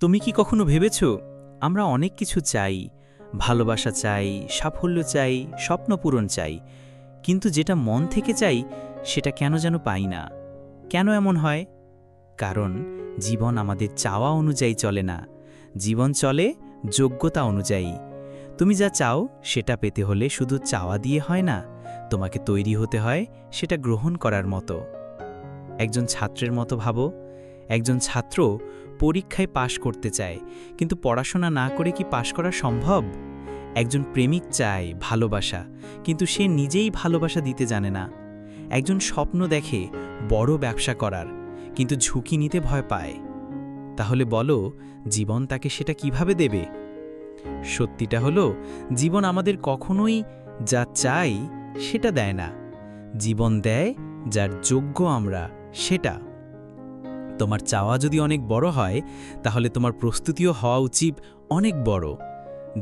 তুমি কি কখনো ভেবেছ আমরা অনেক কিছু চাই, ভালোবাসা চাই, সাফল্য চাই, স্বপ্ন পূরণ চাই, কিন্তু যেটা মন থেকে চাই সেটা কেন যেন পাই না? কেন এমন হয়? কারণ জীবন আমাদের চাওয়া অনুযায়ী চলে না, জীবন চলে যোগ্যতা অনুযায়ী। তুমি যা চাও সেটা পেতে হলে শুধু চাওয়া দিয়ে হয় না, তোমাকে তৈরি হতে হয় সেটা গ্রহণ করার মতো। একজন ছাত্রের মতো ভাবো, একজন ছাত্র পরীক্ষায় পাশ করতে চায়, কিন্তু পড়াশোনা না করে কি পাশ করা সম্ভব? একজন প্রেমিক চায় ভালোবাসা, কিন্তু সে নিজেই ভালোবাসা দিতে জানে না। একজন স্বপ্ন দেখে বড় ব্যবসা করার, কিন্তু ঝুঁকি নিতে ভয় পায়। তাহলে বলো, জীবন তাকে সেটা কিভাবে দেবে? সত্যিটা হলো, জীবন আমাদের কখনোই যা চাই সেটা দেয় না। জীবন দেয় যার যোগ্য আমরা সেটা। তোমার চাওয়া যদি অনেক বড় হয়, তাহলে তোমার প্রস্তুতিও হওয়া উচিত অনেক বড়।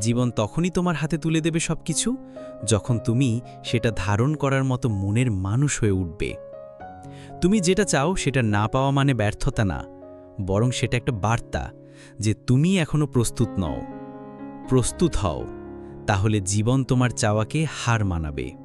জীবন তখনই তোমার হাতে তুলে দেবে সবকিছু, যখন তুমি সেটা ধারণ করার মতো মনের মানুষ হয়ে উঠবে। তুমি যেটা চাও সেটা না পাওয়া মানে ব্যর্থতা না, বরং সেটা একটা বার্তা যে তুমি এখনো প্রস্তুত নও। প্রস্তুত হও, তাহলে জীবন তোমার চাওয়াকে হার মানাবে।